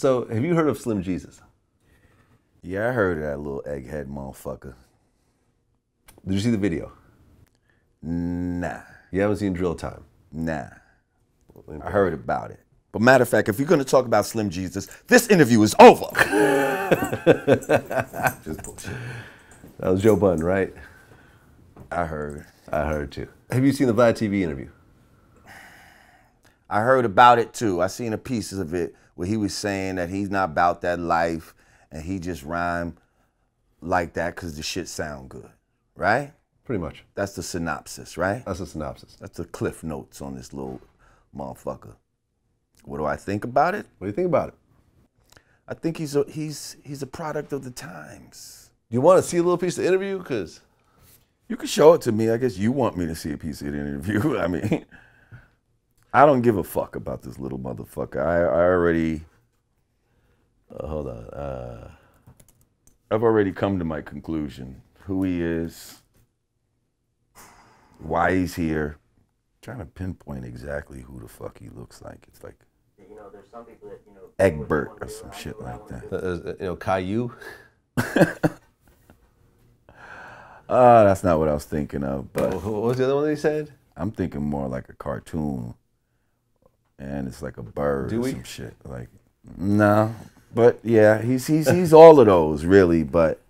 So, have you heard of Slim Jesus? Yeah, I heard of that little egghead motherfucker. Did you see the video? Nah. You haven't seen Drill Time? Nah. I heard about it. But matter of fact, if you're going to talk about Slim Jesus, this interview is over. Just bullshit. That was Joe Budden, right? I heard. I heard too. Have you seen the Vlad TV interview? I heard about it too. I seen a piece of it where he was saying that he's not about that life and he just rhyme like that because the shit sound good, right? Pretty much. That's the synopsis, right? That's the synopsis. That's the cliff notes on this little motherfucker. What do I think about it? What do you think about it? I think he's a product of the times. Do you want to see a little piece of the interview? Because you can show it to me. I guess you want me to see a piece of the interview. I mean, I don't give a fuck about this little motherfucker. I already, hold on. I've already come to my conclusion. Who he is, why he's here. I'm trying to pinpoint exactly who the fuck he looks like. It's like, you know, there's some people that, you know, Egbert or some shit like that. you know, Caillou. That's not what I was thinking of. But what was the other one that he said? I'm thinking more like a cartoon, and it's like a bird or some shit. Like, no, but yeah, he's all of those really. But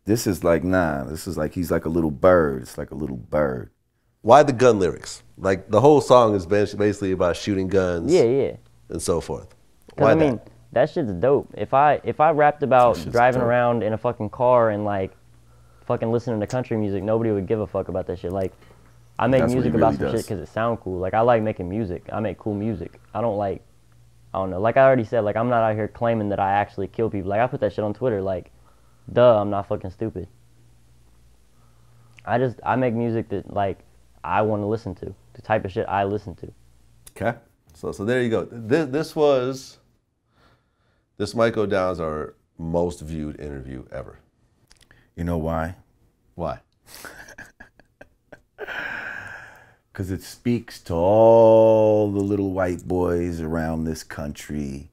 this is like this is like he's like a little bird. It's like a little bird. Why the gun lyrics? Like the whole song is basically about shooting guns. yeah, and so forth. Why I mean, that shit's dope. If I rapped about driving dope. around in a fucking car and like fucking listening to country music, nobody would give a fuck about that shit. Like, I make music about some shit because it sound cool. Like, I like making music. I make cool music. I don't know. Like I already said, like, I'm not out here claiming that I actually kill people. Like, I put that shit on Twitter. Like, duh, I'm not fucking stupid. I make music that, like, I want to listen to. The type of shit I listen to. Okay. So there you go. This might go down as our most viewed interview ever. You know why? Why? Because it speaks to all the little white boys around this country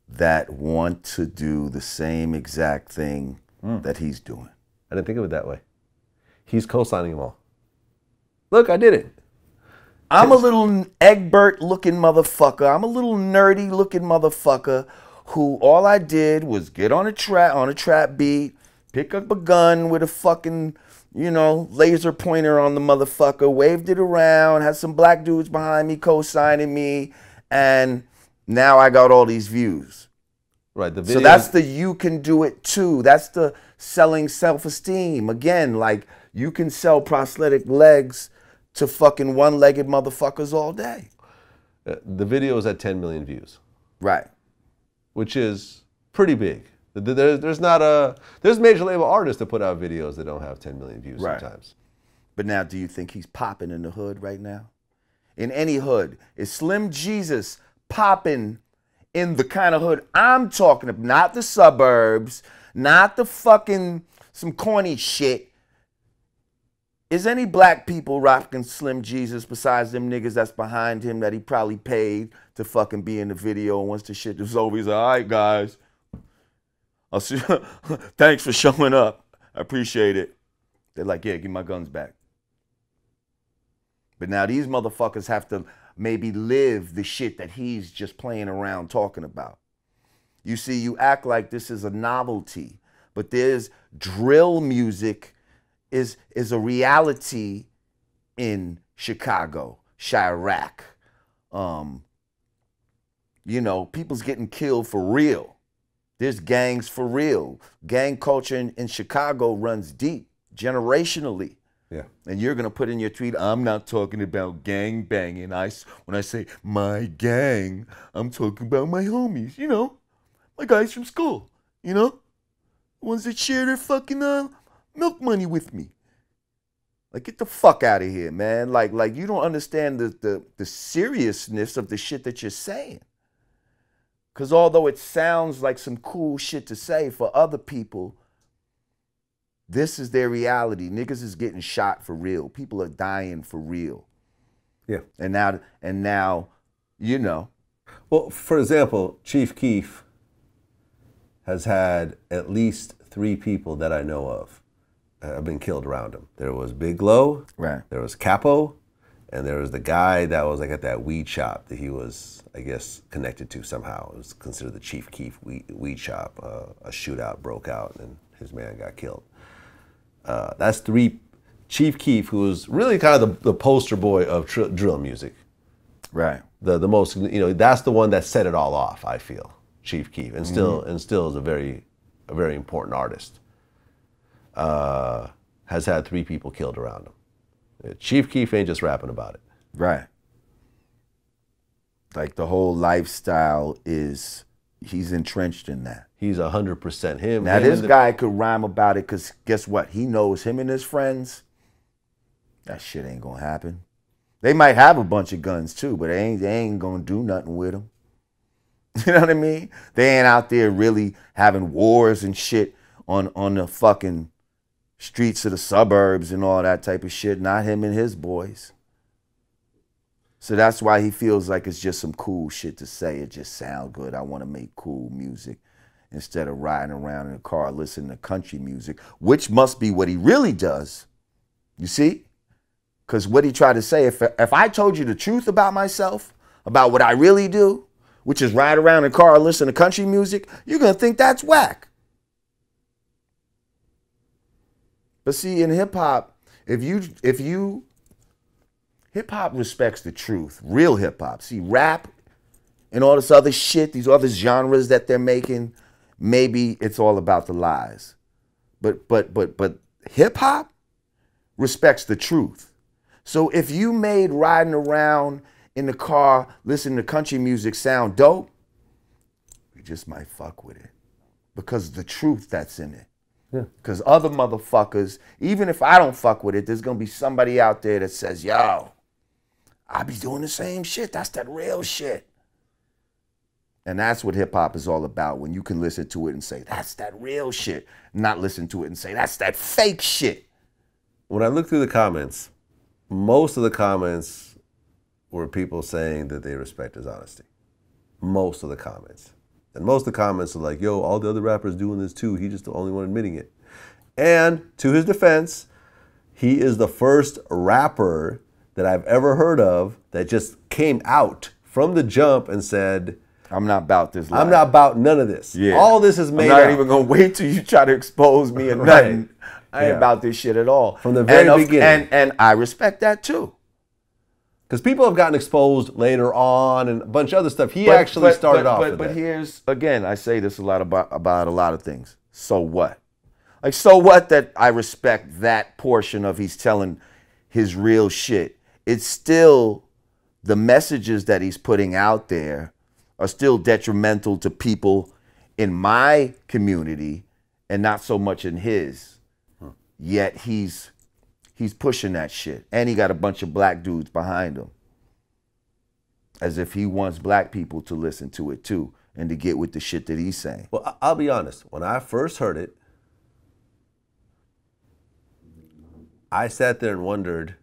that want to do the same exact thing that he's doing. I didn't think of it that way. He's co-signing them all. Look, I did it. I'm a little Egbert-looking motherfucker. I'm a little nerdy-looking motherfucker who all I did was get on a trap beat, pick up a gun with a fucking, you know, laser pointer on the motherfucker, waved it around, had some black dudes behind me co-signing me, and now I got all these views. Right. The video. So that's the you can do it too. That's the selling self-esteem. Again, like, you can sell prosthetic legs to fucking one-legged motherfuckers all day. The video is at 10 million views. Right. Which is pretty big. There's major label artists that put out videos that don't have 10 million views sometimes. But now, do you think he's popping in the hood right now? In any hood? Is Slim Jesus popping in the kind of hood I'm talking about? Not the suburbs, not the fucking some corny shit. Is any black people rocking Slim Jesus besides them niggas that's behind him that he probably paid to fucking be in the video? And once the shit was over, he's like, all right, guys. I'll see. Thanks for showing up. I appreciate it. They're like, yeah, give my guns back. But now these motherfuckers have to maybe live the shit that he's just playing around talking about. You see, you act like this is a novelty, but there's drill music is a reality in Chicago, Chiraq. You know, people's getting killed for real. There's gangs for real. Gang culture in Chicago runs deep, generationally. Yeah. And you're gonna put in your tweet, I'm not talking about gang banging. When I say my gang, I'm talking about my homies, you know, my guys from school, you know, ones that share their fucking milk money with me. Like, get the fuck out of here, man. Like you don't understand the seriousness of the shit that you're saying. Because although it sounds like some cool shit to say, for other people, this is their reality. Niggas is getting shot for real. People are dying for real. Yeah. And now, you know. Well, for example, Chief Keef has had at least 3 people that I know of have been killed around him. There was Big Low, Right. there was Capo, and there was the guy that was like at that weed shop that he was, I guess, connected to somehow. It was considered the Chief Keef weed shop. A shootout broke out and his man got killed. That's 3. Chief Keef, who was really kind of the poster boy of drill music. Right. The most, that's the one that set it all off, I feel. Chief Keef, and still is a very important artist. Has had 3 people killed around him. Chief Keef ain't just rapping about it. Right. Like the whole lifestyle he's entrenched in that. He's 100% him. Now this guy could rhyme about it because guess what? He knows him and his friends. That shit ain't gonna happen. They might have a bunch of guns too, but they ain't gonna do nothing with them. You know what I mean? They ain't out there really having wars and shit on the fucking streets of the suburbs and all that type of shit. Not him and his boys. So that's why he feels like it's just some cool shit to say. It just sounds good. I want to make cool music instead of riding around in a car listening to country music, which must be what he really does. You see? Because what he tried to say, if I told you the truth about myself, about what I really do, which is ride around in a car and listen to country music, you're going to think that's whack. But see, in hip-hop, hip-hop respects the truth, real hip-hop. See, rap and all this other shit, these other genres that they're making, maybe it's all about the lies. But hip-hop respects the truth. So if you made riding around in the car, listening to country music sound dope, you just might fuck with it. Because of the truth that's in it. Yeah. Because other motherfuckers, even if I don't fuck with it, there's going to be somebody out there that says, yo, I be doing the same shit. That's that real shit. And that's what hip hop is all about. When you can listen to it and say, that's that real shit. Not listen to it and say, that's that fake shit. When I look through the comments, most of the comments were people saying that they respect his honesty. Most of the comments. And most of the comments are like, yo, all the other rappers doing this too. He just the only one admitting it. And to his defense, he is the first rapper that I've ever heard of that just came out from the jump and said, I'm not about this life. I'm not about none of this. Yeah. All this is made I'm not up. even going to wait till you try to expose me and Right. nothing. I ain't about this shit at all. From the very beginning. And I respect that too. Because people have gotten exposed later on and a bunch of other stuff. He actually started off with But that. here's, again, I say this a lot about a lot of things. So what? Like, so what that I respect that portion of he's telling his real shit. It's still, the messages that he's putting out there are still detrimental to people in my community and not so much in his. Yet he's pushing that shit. And he got a bunch of black dudes behind him. As if he wants black people to listen to it too and to get with the shit that he's saying. Well, I'll be honest. When I first heard it, I sat there and wondered,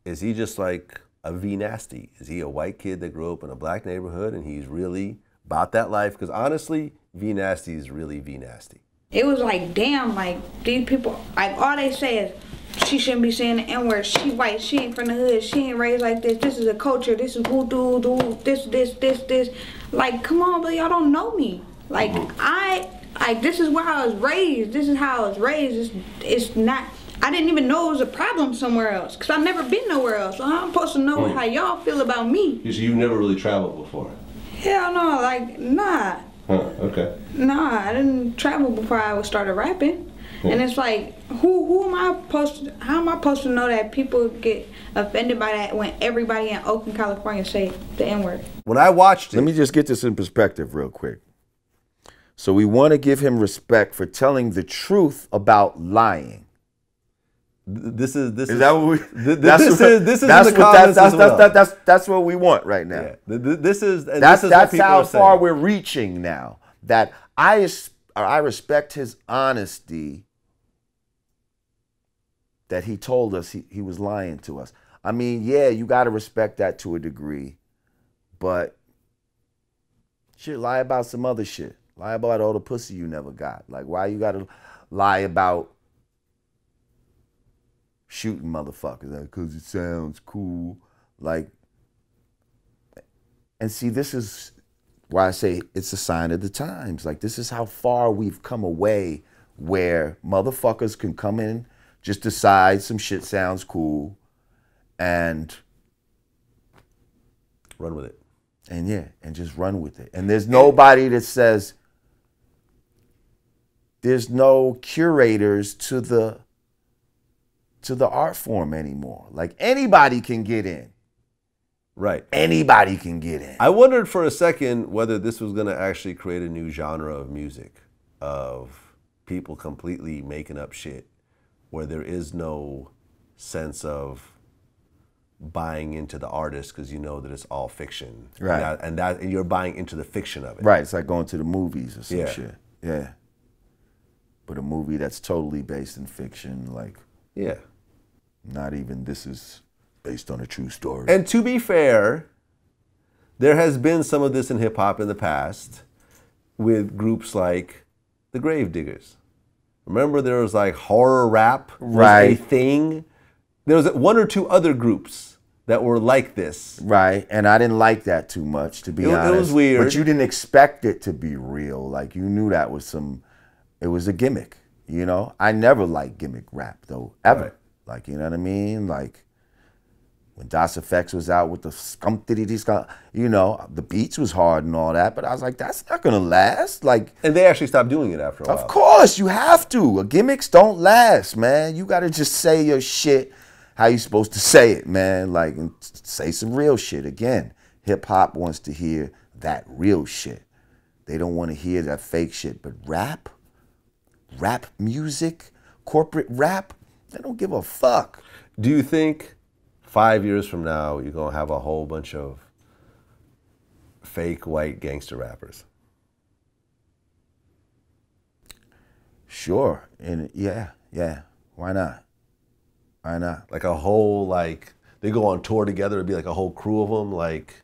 is he just like a V Nasty? Is he a white kid that grew up in a black neighborhood and he's really about that life? Because honestly, V Nasty is really V Nasty. It was like, damn, like, these people, like, all they say is, she shouldn't be saying the N-word. She white. She ain't from the hood. She ain't raised like this. This is a culture. This is voodoo, this. Like, come on, but y'all don't know me. Like, this is where I was raised. This is how I was raised. It's not, I didn't even know it was a problem somewhere else. Because I've never been nowhere else. So I'm supposed to know how y'all feel about me. You've never really traveled before? Hell no, like, nah. Huh, okay. Nah, I didn't travel before I started rapping. And it's like, who am I supposed to, how am I supposed to know that people get offended by that when everybody in Oakland, California say the N-word? When I watched it. Let me just get this in perspective real quick. So we want to give him respect for telling the truth about lying. This is that what we? That's what we want right now. Yeah. That's how far we're reaching now. That I respect his honesty. That he told us he was lying to us. I mean, yeah, you got to respect that to a degree, but shit, lie about some other shit. Lie about all the pussy you never got. Like, why you gotta lie about shooting motherfuckers? Like, 'cause it sounds cool. Like, and see, this is why I say it's a sign of the times. Like, this is how far we've come away, where motherfuckers can come in, just decide some shit sounds cool, and run with it. And yeah, and just run with it. And there's nobody that says, there's no curators to the art form anymore. Like, anybody can get in. Right. Anybody can get in. I wondered for a second whether this was going to actually create a new genre of music, of people completely making up shit, where there is no sense of buying into the artist because you know that it's all fiction. Right. And you're buying into the fiction of it. Right. It's like going to the movies or some Yeah. shit. Yeah. But a movie that's totally based in fiction, like, Yeah. not even this is based on a true story. And to be fair, there has been some of this in hip hop in the past with groups like the Gravediggers. Remember there was like horror rap was a Right. thing? There was one or two other groups that were like this. Right, and I didn't like that too much, to be honest. It was weird. But you didn't expect it to be real. Like, you knew that was it was a gimmick, you know? I never liked gimmick rap, though, ever. Right. Like, you know what I mean? Like, when Das Effects was out with the scum-diddy-dee scum, you know, the beats was hard and all that, but I was like, that's not gonna last. Like, And they actually stopped doing it after a while. of course, you have to. Gimmicks don't last, man. You gotta just say your shit how you supposed to say it, man. Like, and say some real shit. Again, hip hop wants to hear that real shit. They don't want to hear that fake shit. But rap music, corporate rap, they don't give a fuck. Do you think 5 years from now you're going to have a whole bunch of fake white gangster rappers? Sure. And yeah. Why not? Why not? Like a whole, like, they go on tour together, it'd be like a whole crew of them, like,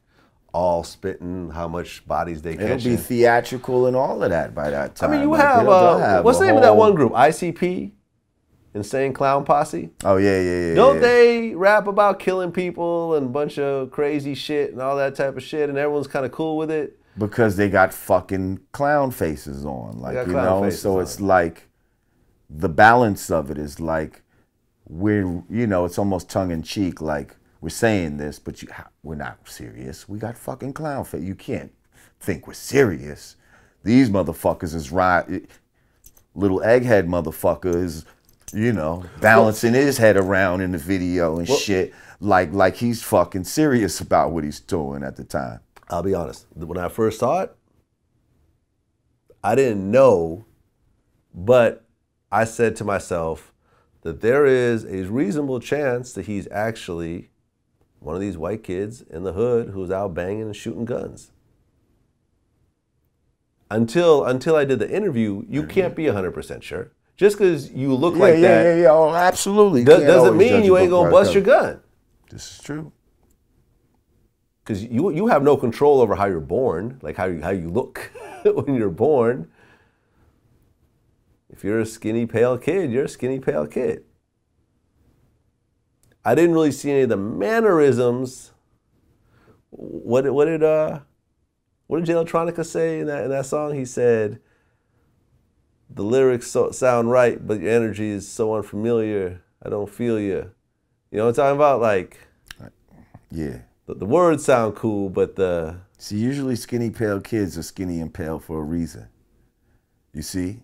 all spitting how much bodies they catch. It'll be theatrical and all of that by that time. I mean, you Like, have, they'll have what's the a name of that whole- one group? ICP? Insane Clown Posse? Oh, yeah. Don't they rap about killing people and a bunch of crazy shit and all that type of shit, and everyone's kind of cool with it? Because they got fucking clown faces on, like, got you clown know. faces So on. it's like the balance of it is like it's almost tongue in cheek. Like, we're saying this, but we're not serious. We got fucking clown face. You can't think we're serious. These motherfuckers is right. Little egghead motherfucker is, balancing his head around in the video and shit, like he's fucking serious about what he's doing at the time. I'll be honest. When I first saw it, I didn't know, but I said to myself that there is a reasonable chance that he's actually one of these white kids in the hood who's out banging and shooting guns. Until I did the interview, you can't be 100% sure. Just because you look like that, Yeah. Oh, absolutely. doesn't mean you ain't gonna bust your gun. This is true. Because you have no control over how you're born, like how you look when you're born. If you're a skinny, pale kid, you're a skinny, pale kid. I didn't really see any of the mannerisms. What did Jay Electronica say in that song? He said, "The lyrics sound right, but your energy is so unfamiliar. I don't feel you." You know what I'm talking about? Like, Yeah. the words sound cool, but the... See, usually skinny, pale kids are skinny and pale for a reason. You see?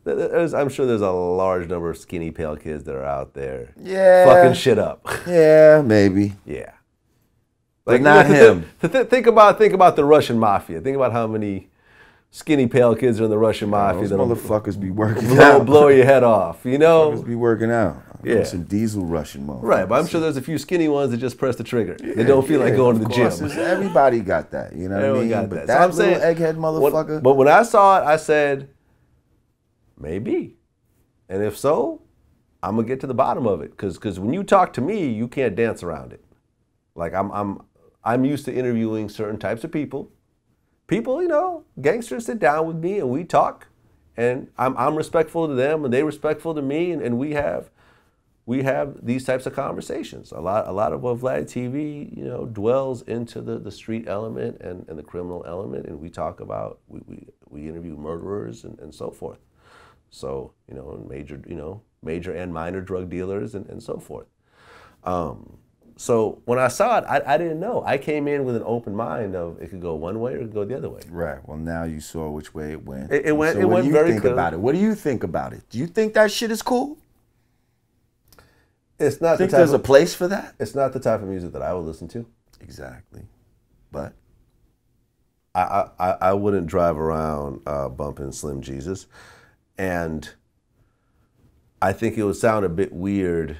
I'm sure there's a large number of skinny, pale kids that are out there Yeah. fucking shit up. Yeah, maybe. Yeah. But not him. Think about the Russian mafia. Think about how many skinny, pale kids are in the Russian mafia. Those that'll motherfuckers be working out. blow your head off, you know? Motherfuckers be working out. Yeah. Some diesel Russian motherfuckers. Right, but I'm sure there's a few skinny ones that just press the trigger. They don't feel like going to the gym. Everybody got that, you know what I Everyone mean? got But that. So that I'm saying, little egghead motherfucker. But when I saw it, I said, maybe. And if so, I'm gonna get to the bottom of it. Cause when you talk to me, you can't dance around it. Like I'm used to interviewing certain types of people, people, you know, gangsters sit down with me and we talk, and I'm respectful to them and they respectful to me, and we have these types of conversations. A lot of what Vlad TV, you know, dwells into the street element and the criminal element, and we talk about, we interview murderers and so forth. So, you know, major and minor drug dealers and so forth. So when I saw it, I didn't know. I came in with an open mind of it could go one way or it could go the other way. Right. Well, now you saw which way it went. It went very good. What do you think about it? What do you think about it? Do you think that shit is cool? It's not. Think there's a place for that? It's not the type of music that I would listen to. Exactly. But I wouldn't drive around bumping Slim Jesus, and I think it would sound a bit weird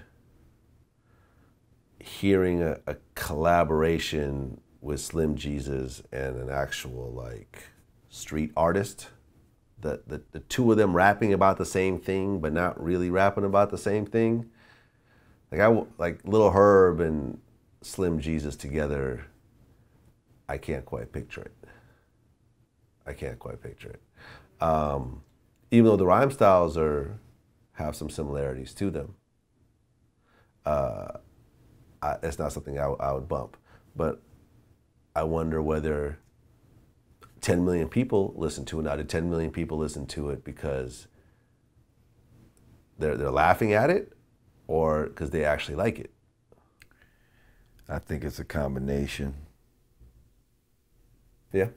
hearing a collaboration with Slim Jesus and an actual like street artist, the two of them rapping about the same thing but not really rapping about the same thing. Like Lil Herb and Slim Jesus together, I can't quite picture it. I can't quite picture it. Even though the rhyme styles have some similarities to them. It's not something I would bump, but I wonder whether 10 million people listen to it. Now, did 10 million people listen to it because they're laughing at it, or because they actually like it? I think it's a combination. Yeah?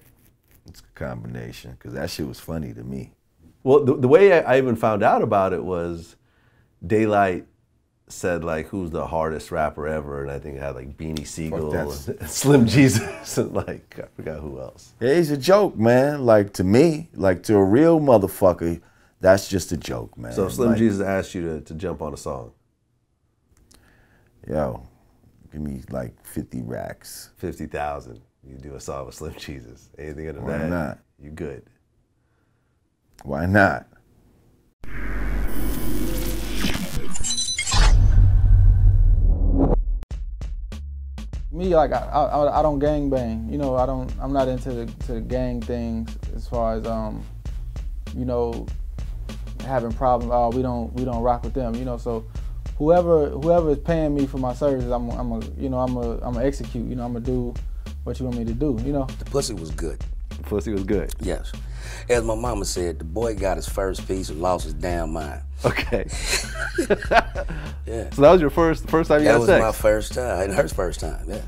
It's a combination, because that shit was funny to me. Well, the way I even found out about it was Daylight said, like, who's the hardest rapper ever, and I think it had like Beanie Siegel and Slim Jesus and like I forgot who else. Yeah, he's a joke, man. Like to me, like to a real motherfucker, that's just a joke, man. So Slim Jesus asked you to jump on a song. Yo, give me like 50 racks. 50,000. You do a song with Slim Jesus. Anything under that? Why not? You good. Why not? Me, like I don't gang bang. You know, I'm not into the gang things as far as you know, having problems. Oh, we don't rock with them. You know, so whoever is paying me for my services, I'm gonna execute. You know, I'm gonna do what you want me to do. You know. The pussy was good. The pussy was good. Yes. As my mama said, the boy got his first piece and lost his damn mind. Okay. Yeah. So that was your first time you had sex? That was my first time. And her first time, yeah.